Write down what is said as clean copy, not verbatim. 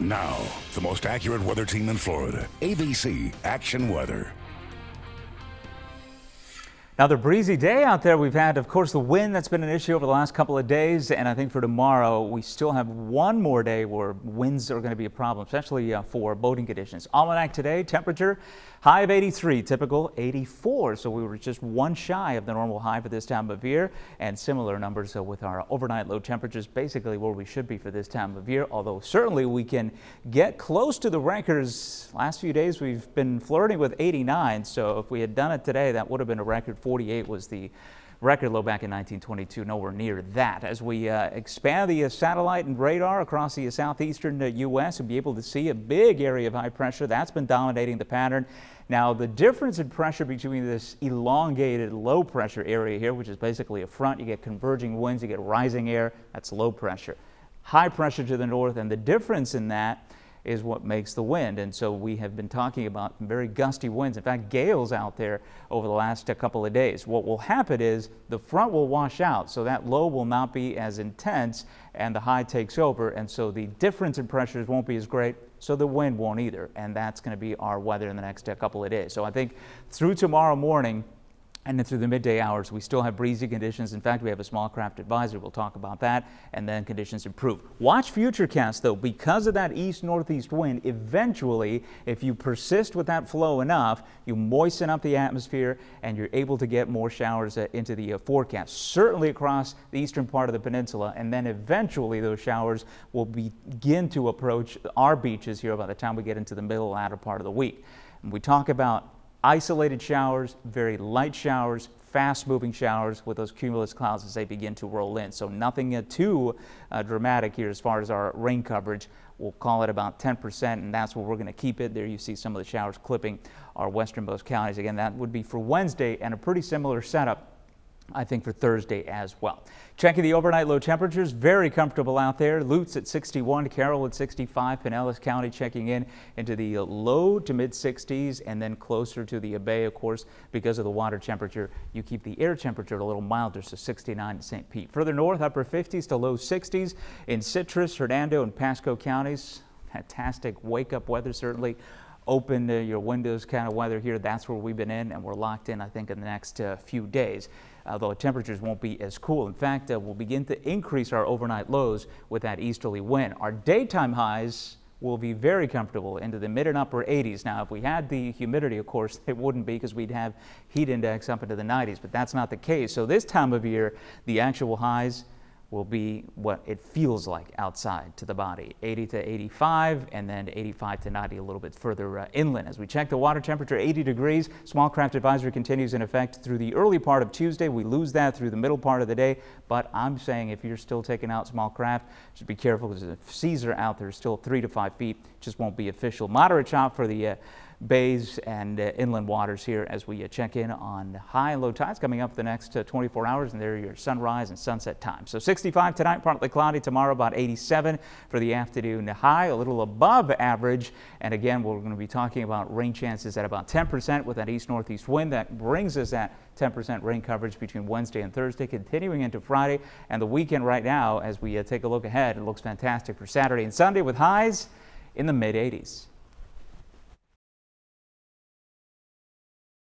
Now, the most accurate weather team in Florida, ABC Action Weather. Another breezy day out there. We've had, of course, the wind that's been an issue over the last couple of days, and I think for tomorrow we still have one more day where winds are going to be a problem, especially for boating conditions. Almanac today, temperature high of 83, typical 84, so we were just one shy of the normal high for this time of year, and similar numbers with our overnight low temperatures, basically where we should be for this time of year, although certainly we can get close to the records. Last few days we've been flirting with 89, so if we had done it today, that would have been a record. 48 was the record low back in 1922, nowhere near that. As we expand the satellite and radar across the southeastern U.S. and be able to see a big area of high pressure, that's been dominating the pattern. Now, the difference in pressure between this elongated low pressure area here, which is basically a front, you get converging winds, you get rising air, that's low pressure. High pressure to the north, and the difference in that is what makes the wind. And so we have been talking about very gusty winds, in fact gales out there over the last couple of days. What will happen is the front will wash out, so that low will not be as intense and the high takes over, and so the difference in pressures won't be as great, so the wind won't either, and that's going to be our weather in the next couple of days. So I think through tomorrow morning and then through the midday hours, we still have breezy conditions. In fact, we have a small craft advisory. We'll talk about that, and then conditions improve. Watch futurecasts, though, because of that east-northeast wind. Eventually, if you persist with that flow enough, you moisten up the atmosphere, and you're able to get more showers into the forecast, certainly across the eastern part of the peninsula, and then eventually those showers will begin to approach our beaches here by the time we get into the middle latter part of the week. And we talk about isolated showers, very light showers, fast-moving showers with those cumulus clouds as they begin to roll in. So nothing too dramatic here as far as our rain coverage. We'll call it about 10%, and that's where we're going to keep it. There you see some of the showers clipping our westernmost counties. Again, that would be for Wednesday, and a pretty similar setup, I think, for Thursday as well. Checking the overnight low temperatures, very comfortable out there. Lutz at 61, Carroll at 65, Pinellas County checking in into the low to mid 60s, and then closer to the Bay, of course, because of the water temperature. You keep the air temperature a little milder, so 69 in St. Pete. Further north, upper 50s to low 60s in Citrus, Hernando, and Pasco counties. Fantastic wake-up weather, certainly. Open your windows kind of weather here. That's where we've been in, and we're locked in, I think, in the next few days. Although temperatures won't be as cool. In fact, we'll begin to increase our overnight lows with that easterly wind. Our daytime highs will be very comfortable into the mid and upper 80s. Now, if we had the humidity, of course, it wouldn't be, because we'd have heat index up into the 90s, but that's not the case. So this time of year, the actual highs will be what it feels like outside to the body, 80 to 85, and then 85 to 90 a little bit further inland. As we check the water temperature, 80 degrees. Small craft advisory continues in effect through the early part of Tuesday. We lose that through the middle part of the day, but I'm saying if you're still taking out small craft, just be careful, because the seas are out there still 3 to 5 feet. Just won't be official. Moderate chop for the bays and inland waters here as we check in on high and low tides coming up the next 24 hours, and there are your sunrise and sunset times. So 65 tonight, partly cloudy. Tomorrow about 87 for the afternoon high, a little above average. And again, we're going to be talking about rain chances at about 10% with that east-northeast wind. That brings us at 10% rain coverage between Wednesday and Thursday, continuing into Friday and the weekend. Right now, as we take a look ahead, it looks fantastic for Saturday and Sunday with highs in the mid-80s.